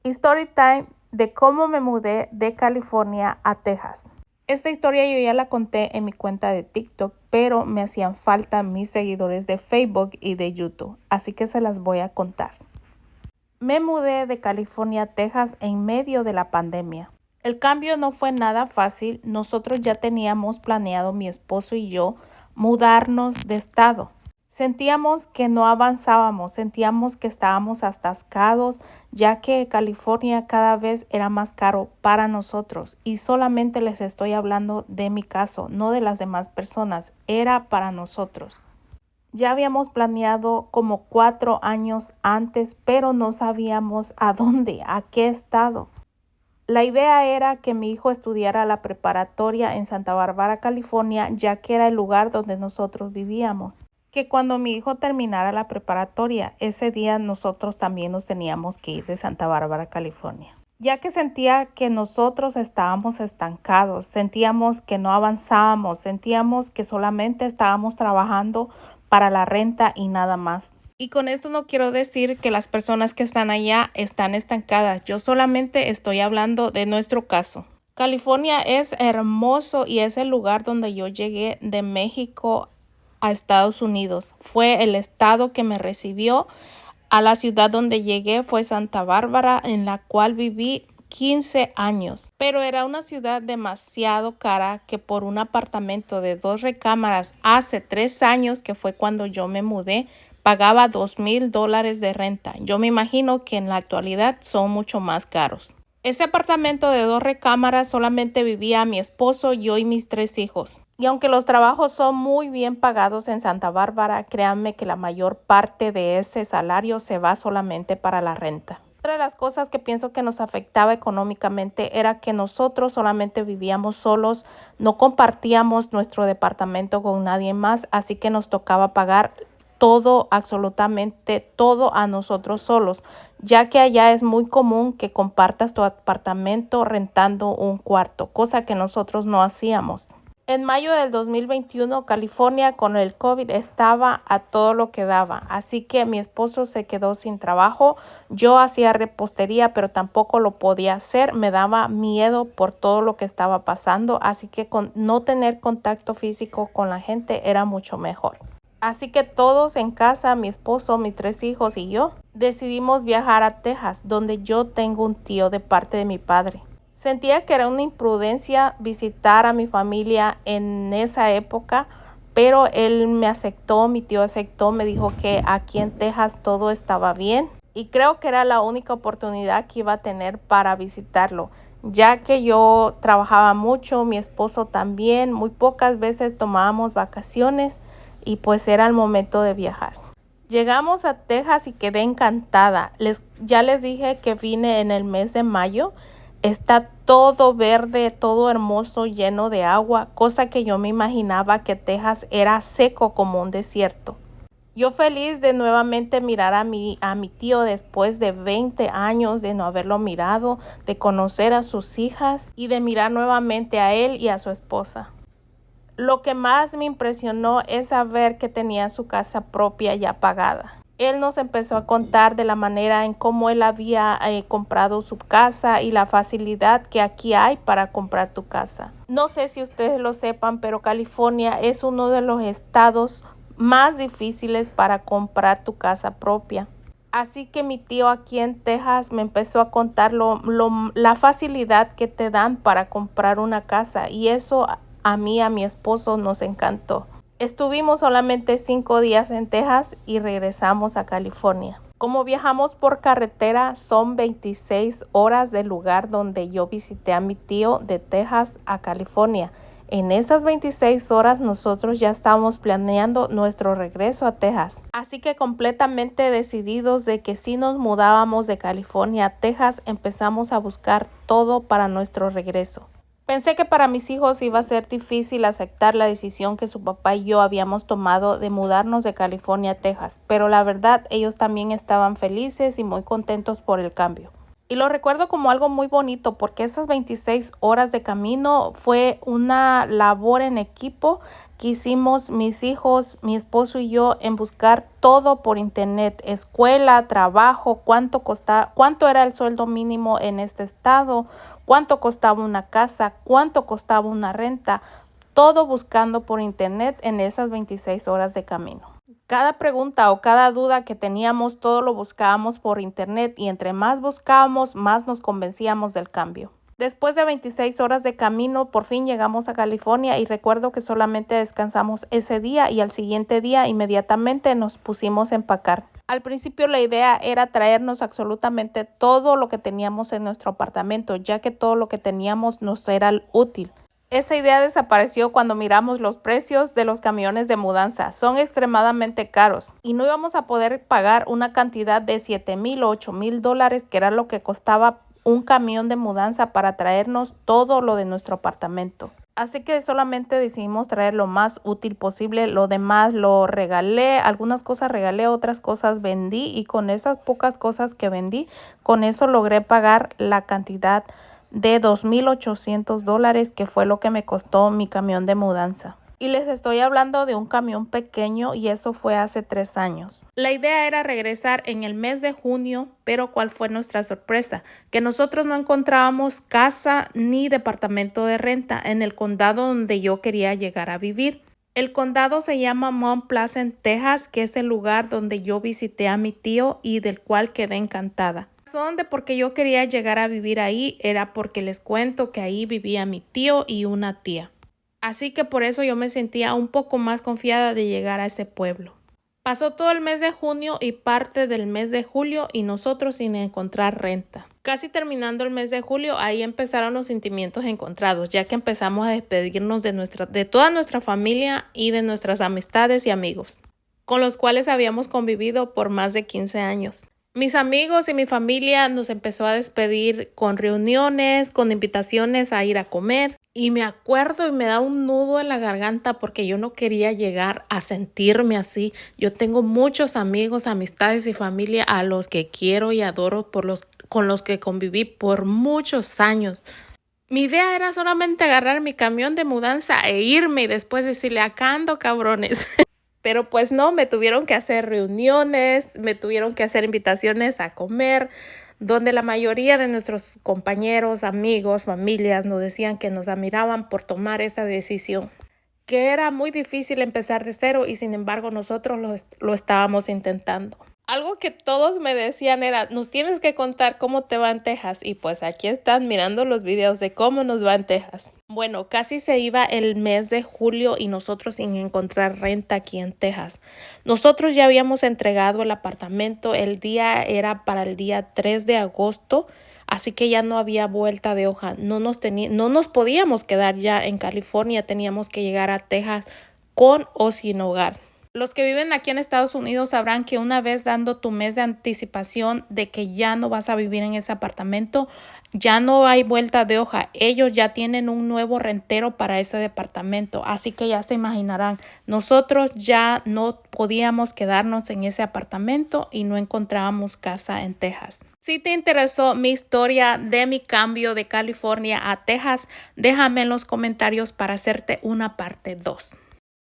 Story time de cómo me mudé de California a Texas. Esta historia yo ya la conté en mi cuenta de TikTok, pero me hacían falta mis seguidores de Facebook y de YouTube, así que se las voy a contar. Me mudé de California a Texas en medio de la pandemia. El cambio no fue nada fácil. Nosotros ya teníamos planeado, mi esposo y yo, mudarnos de estado. Sentíamos que no avanzábamos, sentíamos que estábamos atascados, ya que California cada vez era más caro para nosotros. Y solamente les estoy hablando de mi caso, no de las demás personas, era para nosotros. Ya habíamos planeado como 4 años antes, pero no sabíamos a dónde, a qué estado. La idea era que mi hijo estudiara la preparatoria en Santa Bárbara, California, ya que era el lugar donde nosotros vivíamos. Que cuando mi hijo terminara la preparatoria, ese día nosotros también nos teníamos que ir de Santa Bárbara, California. Ya que sentía que nosotros estábamos estancados, sentíamos que no avanzábamos, sentíamos que solamente estábamos trabajando para la renta y nada más. Y con esto no quiero decir que las personas que están allá están estancadas. Yo solamente estoy hablando de nuestro caso. California es hermoso y es el lugar donde yo llegué de México a Estados Unidos. Fue el estado que me recibió. A la ciudad donde llegué fue Santa Bárbara, en la cual viví 15 años. Pero era una ciudad demasiado cara que por un apartamento de 2 recámaras hace 3 años, que fue cuando yo me mudé, pagaba $2,000 de renta. Yo me imagino que en la actualidad son mucho más caros. Ese apartamento de 2 recámaras solamente vivía mi esposo, yo y mis 3 hijos. Y aunque los trabajos son muy bien pagados en Santa Bárbara, créanme que la mayor parte de ese salario se va solamente para la renta. Otra de las cosas que pienso que nos afectaba económicamente era que nosotros solamente vivíamos solos, no compartíamos nuestro departamento con nadie más, así que nos tocaba pagar todo, absolutamente todo a nosotros solos, ya que allá es muy común que compartas tu apartamento rentando un cuarto, cosa que nosotros no hacíamos. En mayo del 2021, California con el COVID estaba a todo lo que daba, así que mi esposo se quedó sin trabajo. Yo hacía repostería, pero tampoco lo podía hacer. Me daba miedo por todo lo que estaba pasando, así que con no tener contacto físico con la gente era mucho mejor. Así que todos en casa, mi esposo, mis 3 hijos y yo, decidimos viajar a Texas, donde yo tengo un tío de parte de mi padre. Sentía que era una imprudencia visitar a mi familia en esa época, pero él me aceptó, mi tío aceptó, me dijo que aquí en Texas todo estaba bien y creo que era la única oportunidad que iba a tener para visitarlo, ya que yo trabajaba mucho, mi esposo también, muy pocas veces tomábamos vacaciones y pues era el momento de viajar. Llegamos a Texas y quedé encantada. Ya les dije que vine en el mes de mayo. Está todo verde, todo hermoso, lleno de agua, cosa que yo me imaginaba que Texas era seco como un desierto. Yo feliz de nuevamente mirar a mi tío después de 20 años de no haberlo mirado, de conocer a sus hijas y de mirar nuevamente a él y a su esposa. Lo que más me impresionó es saber que tenía su casa propia ya pagada. Él nos empezó a contar de la manera en cómo él había comprado su casa y la facilidad que aquí hay para comprar tu casa. No sé si ustedes lo sepan, pero California es uno de los estados más difíciles para comprar tu casa propia. Así que mi tío aquí en Texas me empezó a contar la facilidad que te dan para comprar una casa y eso a mí, a mi esposo nos encantó. Estuvimos solamente 5 días en Texas y regresamos a California. Como viajamos por carretera, son 26 horas del lugar donde yo visité a mi tío de Texas a California. En esas 26 horas nosotros ya estábamos planeando nuestro regreso a Texas. Así que completamente decididos de que si nos mudábamos de California a Texas, empezamos a buscar todo para nuestro regreso. Pensé que para mis hijos iba a ser difícil aceptar la decisión que su papá y yo habíamos tomado de mudarnos de California a Texas, pero la verdad ellos también estaban felices y muy contentos por el cambio. Y lo recuerdo como algo muy bonito porque esas 26 horas de camino fue una labor en equipo que hicimos mis hijos, mi esposo y yo en buscar todo por internet, escuela, trabajo, cuánto era el sueldo mínimo en este estado, cuánto costaba una casa, cuánto costaba una renta, todo buscando por internet en esas 26 horas de camino. Cada pregunta o cada duda que teníamos, todo lo buscábamos por internet y entre más buscábamos, más nos convencíamos del cambio. Después de 26 horas de camino, por fin llegamos a California y recuerdo que solamente descansamos ese día y al siguiente día inmediatamente nos pusimos a empacar. Al principio la idea era traernos absolutamente todo lo que teníamos en nuestro apartamento, ya que todo lo que teníamos nos era útil. Esa idea desapareció cuando miramos los precios de los camiones de mudanza. Son extremadamente caros y no íbamos a poder pagar una cantidad de $7,000 o $8,000, que era lo que costaba un camión de mudanza para traernos todo lo de nuestro apartamento. Así que solamente decidimos traer lo más útil posible. Lo demás lo regalé, algunas cosas regalé, otras cosas vendí y con esas pocas cosas que vendí, con eso logré pagar la cantidad de $2,800, que fue lo que me costó mi camión de mudanza. Y les estoy hablando de un camión pequeño y eso fue hace 3 años. La idea era regresar en el mes de junio, pero ¿cuál fue nuestra sorpresa? Que nosotros no encontrábamos casa ni departamento de renta en el condado donde yo quería llegar a vivir. El condado se llama Mount Pleasant, Texas, que es el lugar donde yo visité a mi tío y del cual quedé encantada. La razón de por qué yo quería llegar a vivir ahí era porque les cuento que ahí vivía mi tío y una tía. Así que por eso yo me sentía un poco más confiada de llegar a ese pueblo. Pasó todo el mes de junio y parte del mes de julio y nosotros sin encontrar renta. Casi terminando el mes de julio, ahí empezaron los sentimientos encontrados, ya que empezamos a despedirnos de toda nuestra familia y de nuestras amistades y amigos, con los cuales habíamos convivido por más de 15 años. Mis amigos y mi familia nos empezó a despedir con reuniones, con invitaciones a ir a comer. Y me acuerdo y me da un nudo en la garganta porque yo no quería llegar a sentirme así. Yo tengo muchos amigos, amistades y familia a los que quiero y adoro, con los que conviví por muchos años. Mi idea era solamente agarrar mi camión de mudanza e irme y después decirle, acá ando, cabrones. Pero pues no, me tuvieron que hacer reuniones, me tuvieron que hacer invitaciones a comer, donde la mayoría de nuestros compañeros, amigos, familias nos decían que nos admiraban por tomar esa decisión, que era muy difícil empezar de cero y sin embargo nosotros lo estábamos intentando. Algo que todos me decían era, nos tienes que contar cómo te va en Texas. Y pues aquí están mirando los videos de cómo nos va en Texas. Bueno, casi se iba el mes de julio y nosotros sin encontrar renta aquí en Texas. Nosotros ya habíamos entregado el apartamento. El día era para el día 3 de agosto. Así que ya no había vuelta de hoja. No nos podíamos quedar ya en California. Teníamos que llegar a Texas con o sin hogar. Los que viven aquí en Estados Unidos sabrán que una vez dando tu mes de anticipación de que ya no vas a vivir en ese apartamento, ya no hay vuelta de hoja. Ellos ya tienen un nuevo rentero para ese departamento. Así que ya se imaginarán, nosotros ya no podíamos quedarnos en ese apartamento y no encontrábamos casa en Texas. Si te interesó mi historia de mi cambio de California a Texas, déjame en los comentarios para hacerte una parte 2.